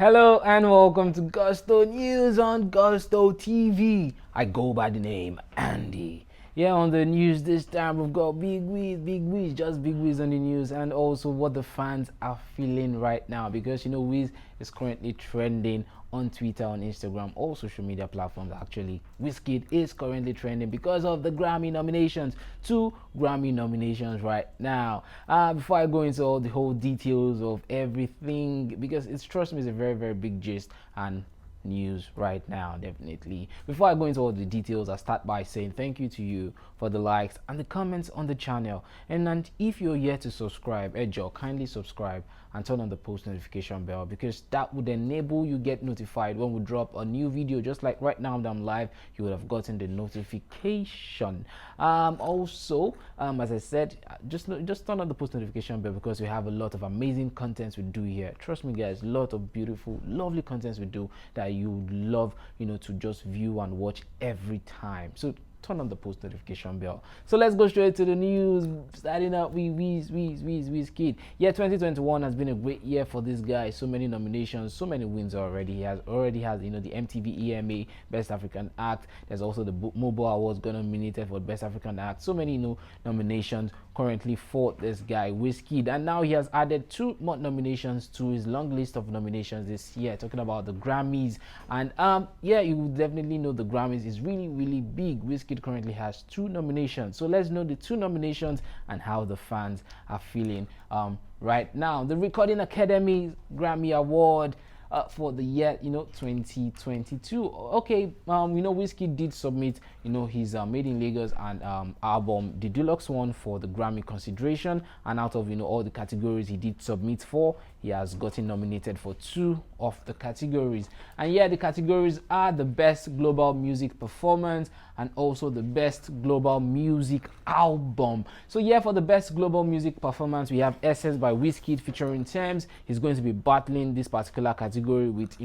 Hello and welcome to Gusto News on Gusto TV. I go by the name Andy. Yeah, on the news this time we've got Big Wiz, just Big Wiz on the news, and also what the fans are feeling right now because Wiz is currently trending on Twitter, on Instagram, all social media platforms. Actually, Wizkid is currently trending because of the Grammy nominations. 2 Grammy nominations right now. Before I go into all the whole details of everything, because trust me, it's a very big gist and news right now, definitely. Before I go into all the details, I start by saying thank you to you for the likes and the comments on the channel. And if you're yet to subscribe, kindly subscribe and turn on the post notification bell, because that would enable you get notified when we drop a new video. Just like right now that I'm live, you would have gotten the notification. Also, as I said, just turn on the post notification bell, because we have a lot of amazing contents we do here. Trust me guys, a lot of beautiful, lovely contents we do that you would love to just view and watch every time. So turn on the post notification bell. So let's go straight to the news, starting out with Wizkid. Yeah, 2021 has been a great year for this guy. So many nominations, so many wins already. He already has the MTV EMA Best African Act. There's also the Mobile Awards got nominated for Best African Act. So many nominations currently for this guy Wizkid, and now he has added 2 more nominations to his long list of nominations this year, talking about the Grammys. And yeah, you will definitely know the Grammys is really big. Wizkid currently has 2 nominations, so let's know the 2 nominations and how the fans are feeling right now. The Recording Academy Grammy Award for the year 2022. Okay, Wizkid did submit his Made in Lagos and album, the deluxe one, for the Grammy consideration, and out of all the categories he did submit for, he has gotten nominated for 2 of the categories. And yeah, the categories are the Best Global Music Performance and also the Best Global Music Album. So yeah, for the Best Global Music Performance, we have Essence by Wizkid featuring Tems. He's going to be battling this particular category with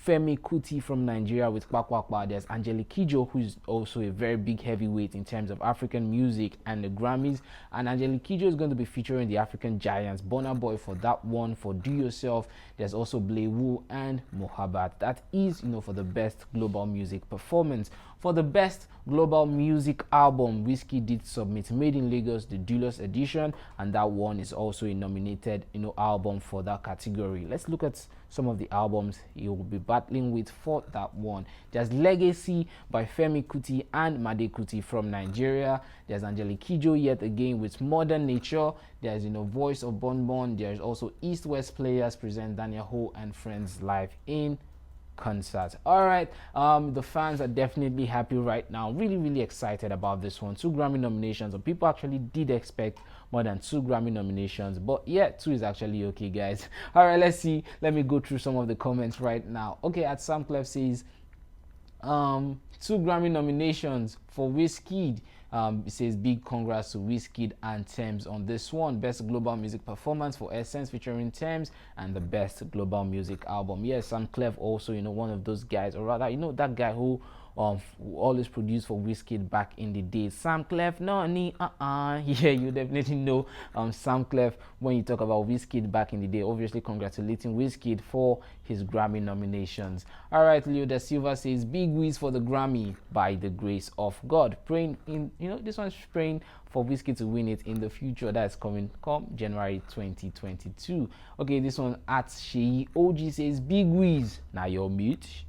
Femi Kuti from Nigeria with Kwakwakwa. There's Angelique Kidjo, who is also a very big heavyweight in terms of African music and the Grammys, and Angelique Kidjo is going to be featuring the African giants Burna Boy for that one. For Do Yourself, there's also Blewu and Mohabbat. That is for the Best Global Music Performance. For the Best Global Music Album, Wizkid did submit Made in Lagos, the Deluxe Edition, and that one is also a nominated album for that category. Let's look at some of the albums he will be battling with for that one. There's Legacy by Femi Kuti and Made Kuti from Nigeria. There's Angelique Kidjo yet again with Modern Nature. There's Voice of Bonbon. There's also East West Players present Daniel Ho and Friends live in concert. All right, the fans are definitely happy right now, really excited about this one. 2 Grammy nominations, and people actually did expect more than 2 Grammy nominations, but yeah, 2 is actually okay, guys. All right, let me go through some of the comments right now. Okay, at Sam Clef says 2 Grammy nominations for Wizkid. It says big congrats to Wizkid and Tems on this one. Best Global Music Performance for Essence featuring Tems, and the Best Global Music Album. Yes, Sam Clef also one of those guys, or rather that guy who always produced for Wizkid back in the day. Sam Clef, no need, yeah, you definitely know Sam Clef when you talk about Wizkid back in the day. Obviously congratulating Wizkid for his Grammy nominations. All right, Leo da Silva says big Wiz for the Grammy by the grace of God. Praying in this one's praying for Wizkid to win it in the future. That's come January 2022. Okay, this one at Shei OG says big Wiz. Now you're mute.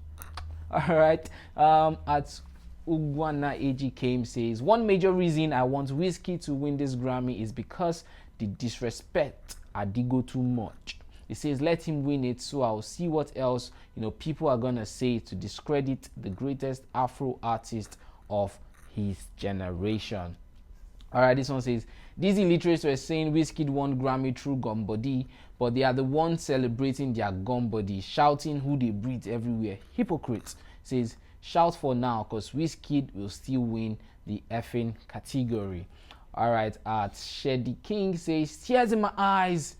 All right, at Ugwana AG Came says one major reason I want Wizkid to win this Grammy is because the disrespect Adigo too much. It says let him win it, so I'll see what else people are gonna say to discredit the greatest Afro artist of his generation. All right, this one says these illiterates were saying Wizkid won Grammy through gun body, but they are the ones celebrating their gun body, shouting who they breathe everywhere. Hypocrites. Says shout for now, because Wizkid will still win the effing category. All right, at Shedi King says tears in my eyes.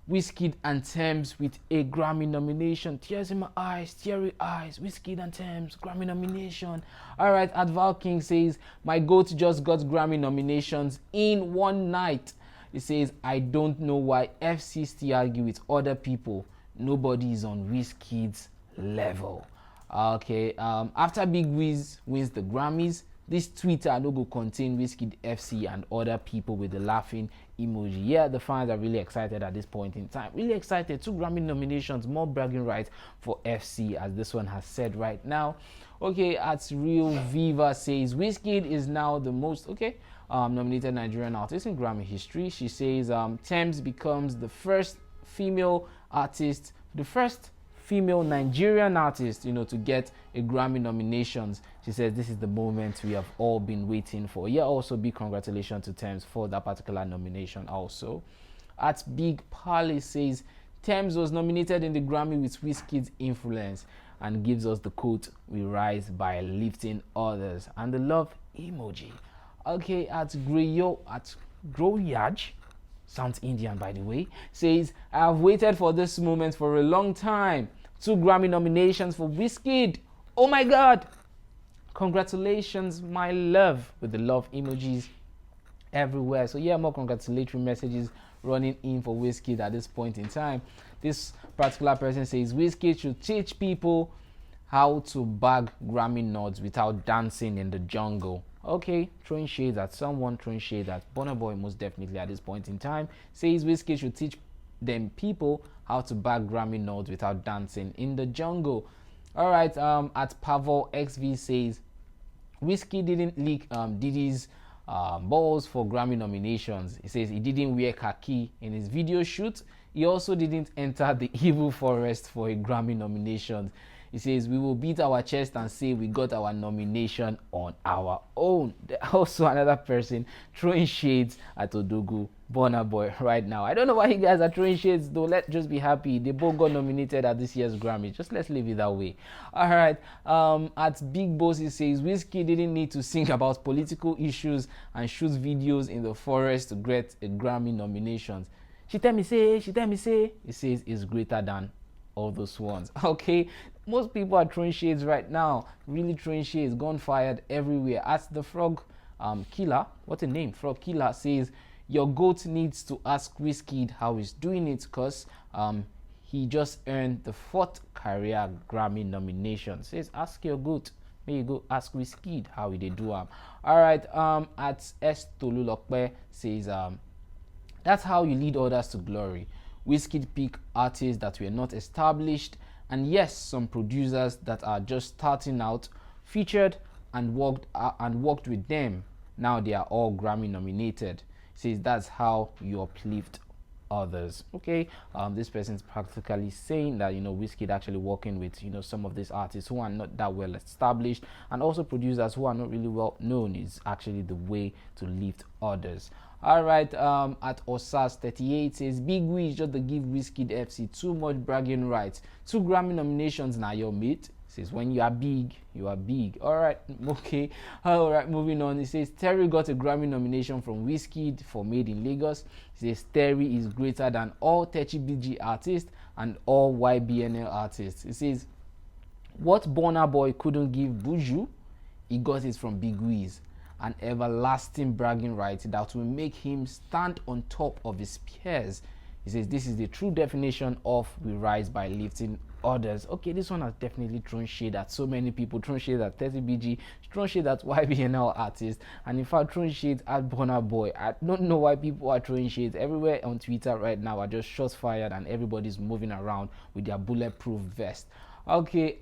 Wizkid and Tems with a Grammy nomination. Tears in my eyes, teary eyes. Wizkid and Tems, Grammy nomination. All right, Adval King says, my goat just got Grammy nominations in one night. It says, I don't know why FC still argue with other people. nobody is on Wizkid's level. Okay, after Big Wiz wins the Grammys, this Twitter no go contain Wizkid FC and other people with the laughing emoji. Yeah, the fans are really excited at this point in time. Really excited. 2 Grammy nominations, more bragging rights for FC, as this one has said right now. Okay, at Real Viva says Wizkid is now the most nominated Nigerian artist in Grammy history. She says Tems becomes the first female artist, the first female Nigerian artist, to get a Grammy nominations. She says this is the moment we have all been waiting for. Yeah, also big congratulations to Tems for that particular nomination also. At Big Pally says Tems was nominated in the Grammy with Wizkid's influence, and gives us the quote, "We rise by lifting others," and the love emoji. Okay, at Groyaj, sounds Indian by the way, says I have waited for this moment for a long time. 2 Grammy nominations for Wizkid. Oh my god, congratulations my love, with the love emojis everywhere. So yeah, more congratulatory messages running in for Wizkid at this point in time. This particular person says Wizkid should teach people how to bag Grammy nods without dancing in the jungle. Okay, throwing shades at someone, throwing shades at Burna Boy most definitely at this point in time. Says Wizkid should teach them people how to bag Grammy nods without dancing in the jungle. All right, at Pavel XV says Wizkid didn't leak Diddy's balls for Grammy nominations. He says he didn't wear khaki in his video shoot. He also didn't enter the evil forest for a Grammy nomination. He says we will beat our chest and say we got our nomination on our own. Also another person throwing shades at Odogu Burna Boy right now. I don't know why you guys are throwing shades though. Let's just be happy they both got nominated at this year's Grammy. Just let's leave it that way. All right, at Big Boss he says Wizkid didn't need to sing about political issues and shoot videos in the forest to get a Grammy nominations. She tell me say he says it's greater than all those ones. Okay, most people are throwing shades right now, really throwing shades, gun fired everywhere. As the Frog Killer, what a name, Frog Killer says your goat needs to ask Wizkid how he's doing it, because he just earned the 4th career Grammy nomination. Says ask your goat. May you go ask Wizkid how he do. All right, at S Tolulokpe says that's how you lead others to glory. Wizkid pick artists that were not established, and yes, some producers that are just starting out, featured and worked with them. Now they are all Grammy nominated. Says that's how you uplift others. Okay, this person's practically saying that Wizkid actually working with some of these artists who are not that well established, and also producers who are not really well known, is actually the way to lift others. All right, at Osas 38 says Big Wiz just to give Wizkid FC too much bragging rights. 2 Grammy nominations now your mate. Says when you are big, you are big. All right, okay. All right, moving on. It says Terry got a Grammy nomination from Wizkid for Made in Lagos. It says Terry is greater than all Techi BG artists and all YBNL artists. It says what Burna Boy couldn't give Buju, he got it from Big Wiz. An everlasting bragging right that will make him stand on top of his peers. He says this is the true definition of we rise by lifting others. Okay, this one has definitely thrown shade at so many people, thrown shade at 30BG, thrown shade at YBNL artists, and in fact thrown shade at Burna Boy. I don't know why people are throwing shades everywhere on Twitter right now. Are just shots fired and everybody's moving around with their bulletproof vest. Okay,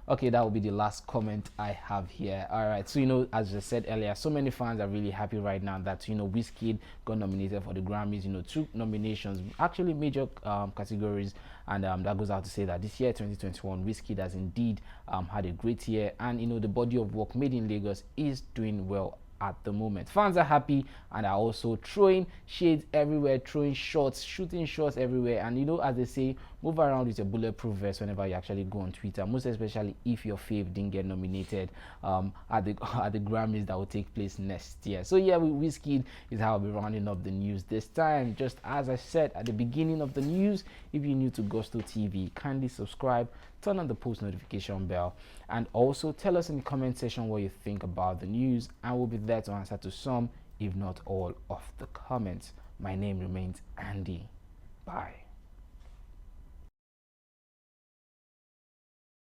okay, that will be the last comment I have here. All right, so as I said earlier, so many fans are really happy right now that Wizkid got nominated for the Grammys. 2 nominations, actually major categories, and that goes out to say that this year 2021 Wizkid has indeed had a great year, and the body of work Made in Lagos is doing well at the moment. Fans are happy and are also throwing shades everywhere, throwing shots, shooting shots everywhere, and as they say, move around with your bulletproof vest whenever you actually go on Twitter, most especially if your fave didn't get nominated at the Grammys that will take place next year. So yeah, with Wizkid is how I'll be rounding up the news this time. Just as I said at the beginning of the news, if you're new to Gusto TV, kindly subscribe, turn on the post notification bell, and also tell us in the comment section what you think about the news, and we'll be there to answer to some, if not all, of the comments. My name remains Andy. Bye.